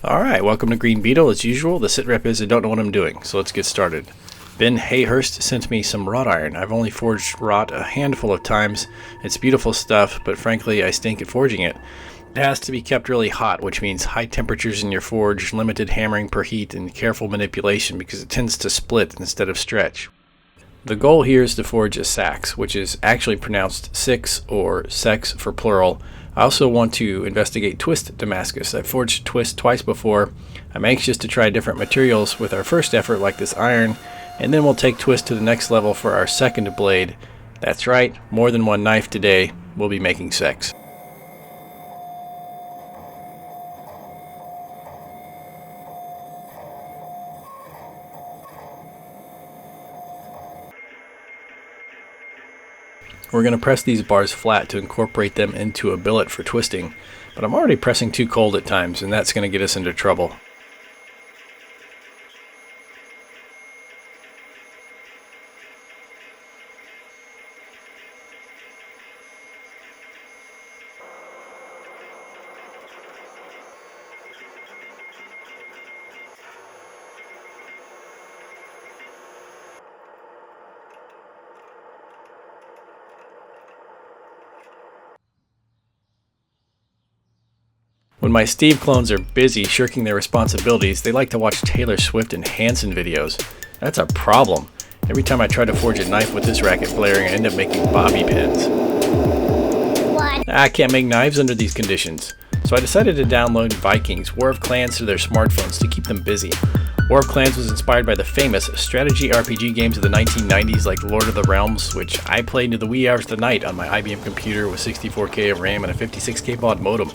Alright, welcome to GreenBeetle. As usual, the sitrep is I don't know what I'm doing, so let's get started. Ben Hayhurst sent me some wrought iron. I've only forged wrought a handful of times. It's beautiful stuff, but frankly I stink at forging it. It has to be kept really hot, which means high temperatures in your forge, limited hammering per heat, and careful manipulation because it tends to split instead of stretch. The goal here is to forge a Seax, which is actually pronounced six or sex for plural. I also want to investigate twist Damascus. I've forged twist twice before. I'm anxious to try different materials with our first effort like this iron, and then we'll take twist to the next level for our second blade. That's right, more than one knife today. We'll be making sex. We're going to press these bars flat to incorporate them into a billet for twisting, but I'm already pressing too cold at times, and that's going to get us into trouble. When my Steve clones are busy shirking their responsibilities, they like to watch Taylor Swift and Hanson videos. That's a problem. Every time I try to forge a knife with this racket blaring, I end up making bobby pins. What? I can't make knives under these conditions. So I decided to download Vikings, War of Clans to their smartphones to keep them busy. War of Clans was inspired by the famous strategy RPG games of the 1990s like Lord of the Realms, which I played into the wee hours of the night on my IBM computer with 64K of RAM and a 56K baud modem.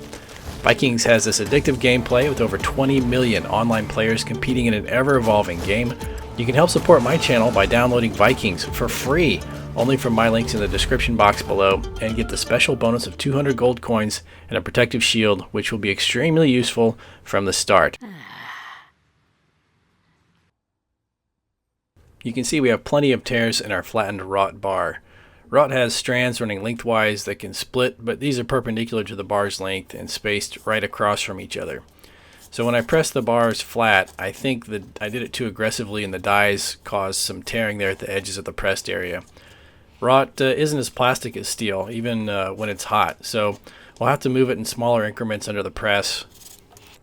Vikings has this addictive gameplay with over 20 million online players competing in an ever-evolving game. You can help support my channel by downloading Vikings for free, only from my links in the description box below, and get the special bonus of 200 gold coins and a protective shield, which will be extremely useful from the start. You can see we have plenty of tears in our flattened wrought bar. Wrought has strands running lengthwise that can split, but these are perpendicular to the bar's length and spaced right across from each other. So when I press the bars flat, I think that I did it too aggressively and the dies caused some tearing there at the edges of the pressed area. Wrought isn't as plastic as steel, even when it's hot, so we'll have to move it in smaller increments under the press.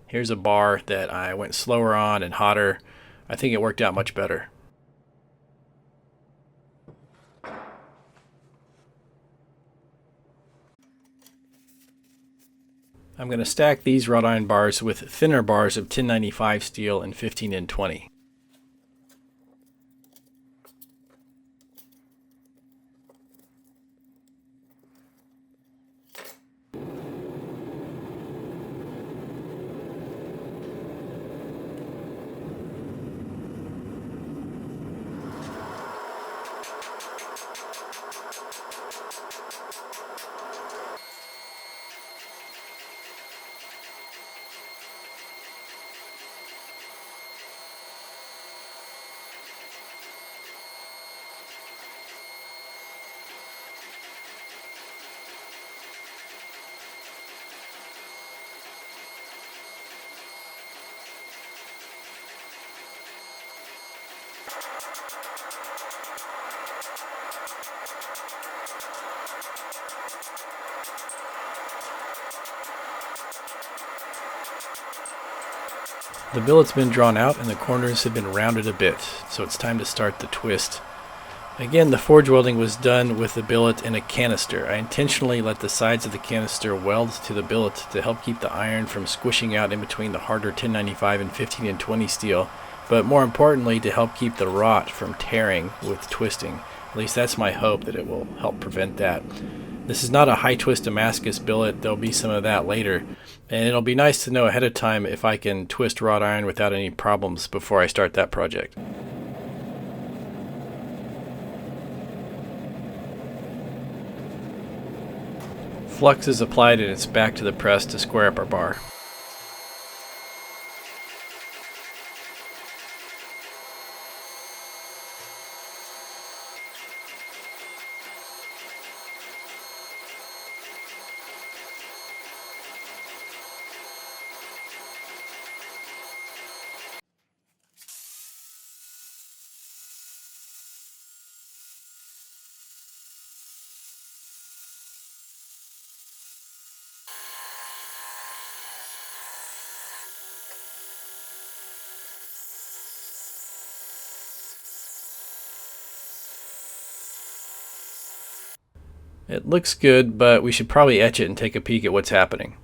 Here's a bar that I went slower on and hotter. I think it worked out much better. I'm going to stack these wrought iron bars with thinner bars of 1095 steel and 15N20. The billet's been drawn out and the corners have been rounded a bit, so it's time to start the twist. Again, the forge welding was done with the billet in a canister. I intentionally let the sides of the canister weld to the billet to help keep the iron from squishing out in between the harder 1095 and 15N20 steel, but more importantly to help keep the wrought from tearing with twisting. At least that's my hope, that it will help prevent that. This is not a high twist Damascus billet, there'll be some of that later, and it'll be nice to know ahead of time if I can twist wrought iron without any problems before I start that project. Flux is applied and it's back to the press to square up our bar. It looks good, but we should probably etch it and take a peek at what's happening.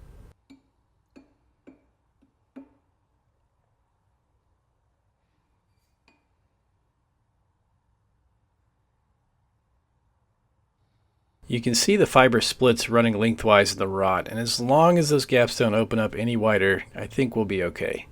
You can see the fiber splits running lengthwise in the wrought, and as long as those gaps don't open up any wider, I think we'll be okay.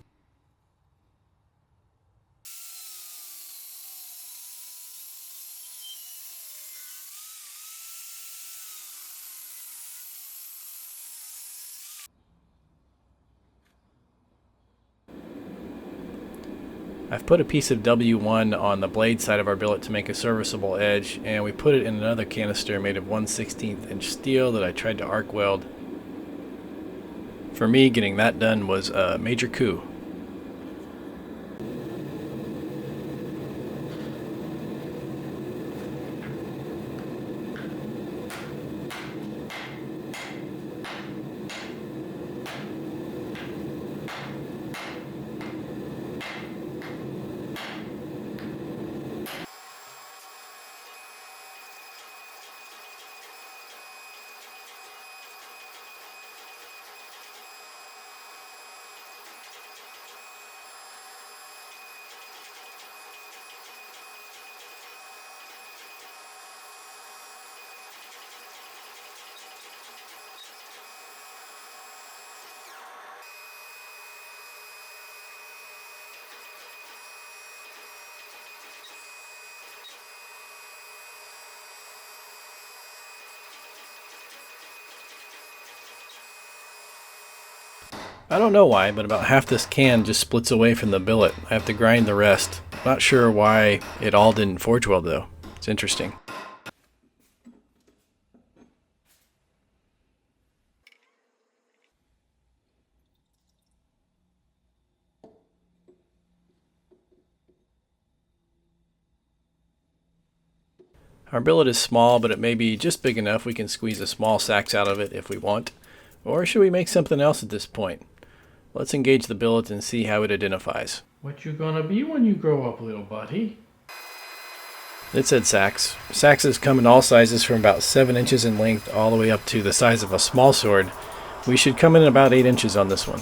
I've put a piece of W1 on the blade side of our billet to make a serviceable edge, and we put it in another canister made of 1/16 inch steel that I tried to arc weld. For me, getting that done was a major coup. I don't know why, but about half this can just splits away from the billet. I have to grind the rest. Not sure why it all didn't forge weld though. It's interesting. Our billet is small, but it may be just big enough we can squeeze a small Seax out of it if we want. Or should we make something else at this point? Let's engage the billet and see how it identifies. What you gonna be when you grow up, little buddy? It said Seax. Seaxes come in all sizes from about 7 inches in length all the way up to the size of a small sword. We should come in about 8 inches on this one.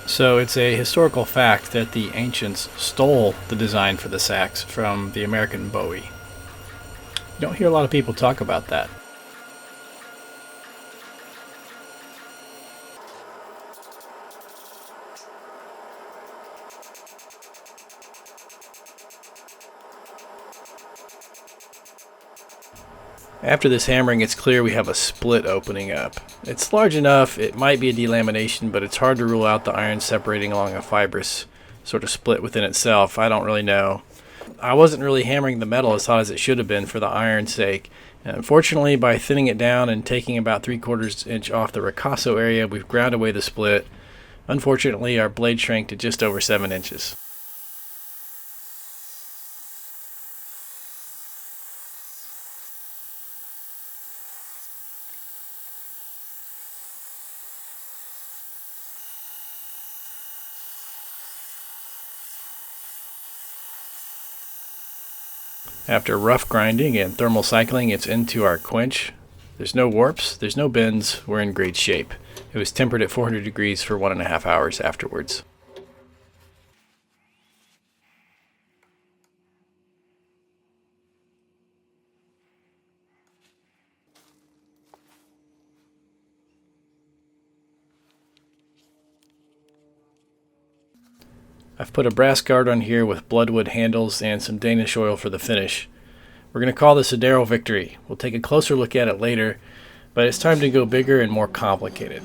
So it's a historical fact that the ancients stole the design for the Seax from the American Bowie. You don't hear a lot of people talk about that. After this hammering, it's clear we have a split opening up. It's large enough, it might be a delamination, but it's hard to rule out the iron separating along a fibrous sort of split within itself. I don't really know. I wasn't really hammering the metal as hot as it should have been for the iron's sake. And unfortunately, by thinning it down and taking about 3/4 inch off the ricasso area, we've ground away the split. Unfortunately, our blade shrank to just over 7 inches. After rough grinding and thermal cycling, it's into our quench. There's no warps, there's no bends, we're in great shape. It was tempered at 400 degrees for 1.5 hours afterwards. I've put a brass guard on here with bloodwood handles and some Danish oil for the finish. We're going to call this a Darrow victory. We'll take a closer look at it later, but it's time to go bigger and more complicated.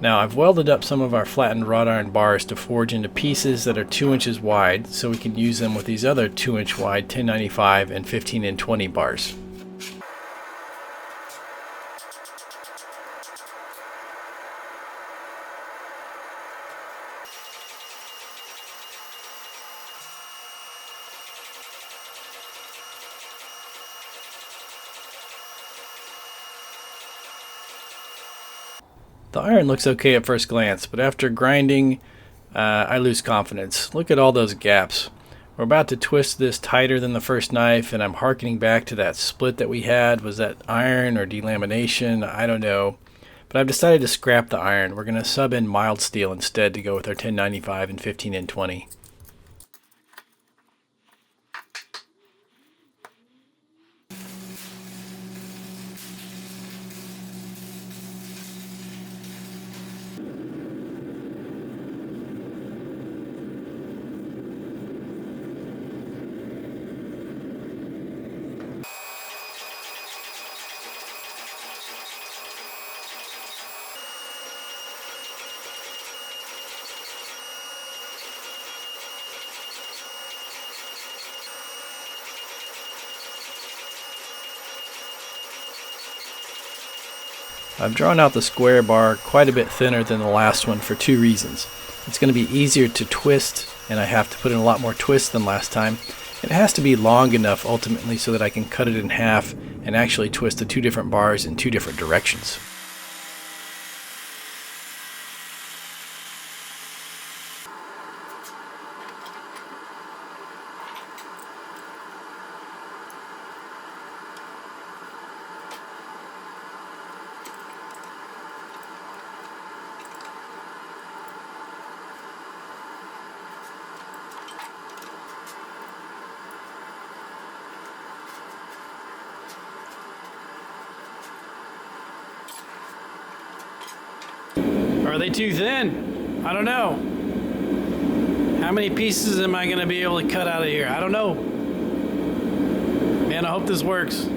Now I've welded up some of our flattened wrought iron bars to forge into pieces that are 2 inches wide so we can use them with these other 2 inch wide 1095 and 15 and 20 bars. The iron looks okay at first glance, but after grinding, I lose confidence. Look at all those gaps. We're about to twist this tighter than the first knife, and I'm hearkening back to that split that we had. Was that iron or delamination? I don't know. But I've decided to scrap the iron. We're going to sub in mild steel instead to go with our 1095 and 15N20. I've drawn out the square bar quite a bit thinner than the last one for two reasons. It's going to be easier to twist, and I have to put in a lot more twist than last time. It has to be long enough ultimately so that I can cut it in half and actually twist the two different bars in two different directions. Are they too thin? I don't know. How many pieces am I going to be able to cut out of here? I don't know. Man, I hope this works.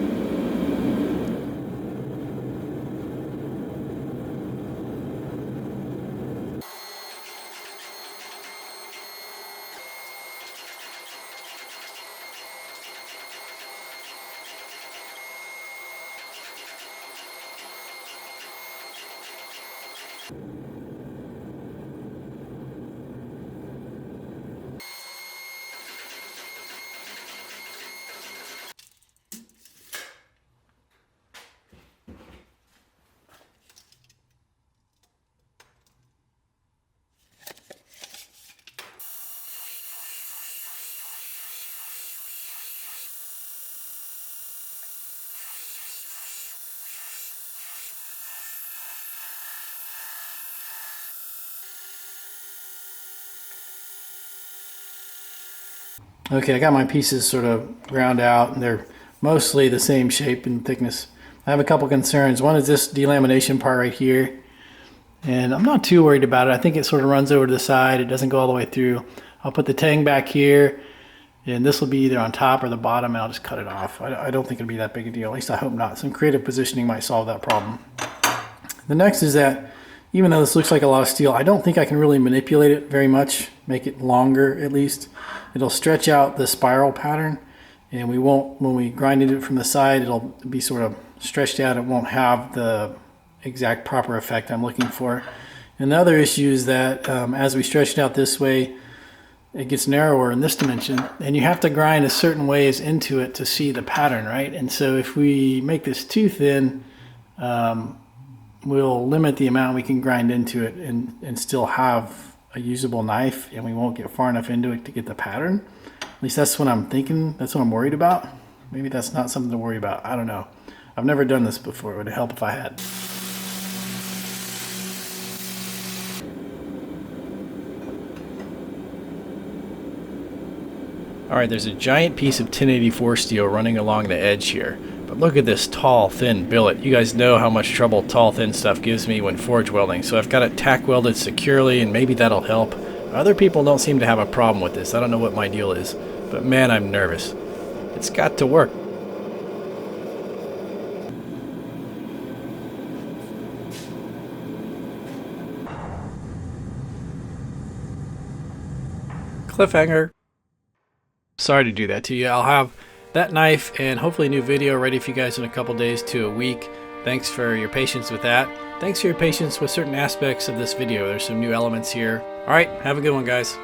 Okay, I got my pieces sort of ground out, and they're mostly the same shape and thickness. I have a couple concerns. One is this delamination part right here, and I'm not too worried about it. I think it sort of runs over to the side. It doesn't go all the way through. I'll put the tang back here, and this will be either on top or the bottom, and I'll just cut it off. I don't think it'll be that big a deal. At least I hope not. Some creative positioning might solve that problem. The next is that even though this looks like a lot of steel, I don't think I can really manipulate it very much, make it longer at least. It'll stretch out the spiral pattern, and we won't, when we grind it from the side, it'll be sort of stretched out. It won't have the exact proper effect I'm looking for. And the other issue is that as we stretch it out this way, it gets narrower in this dimension, and you have to grind a certain ways into it to see the pattern, right? And so if we make this too thin, we'll limit the amount we can grind into it and still have a usable knife, and we won't get far enough into it to get the pattern. At least that's what I'm thinking. That's what I'm worried about. Maybe that's not something to worry about. I don't know. I've never done this before. It would help if I had. Alright, there's a giant piece of 1084 steel running along the edge here. But look at this tall, thin billet. You guys know how much trouble tall, thin stuff gives me when forge welding, so I've got it tack welded securely, and maybe that'll help. Other people don't seem to have a problem with this. I don't know what my deal is, but man, I'm nervous. It's got to work. Cliffhanger. Sorry to do that to you. I'll have that knife and hopefully a new video ready for you guys in a couple days to a week. Thanks for your patience with that. Thanks for your patience with certain aspects of this video. There's some new elements here. Alright, have a good one, guys.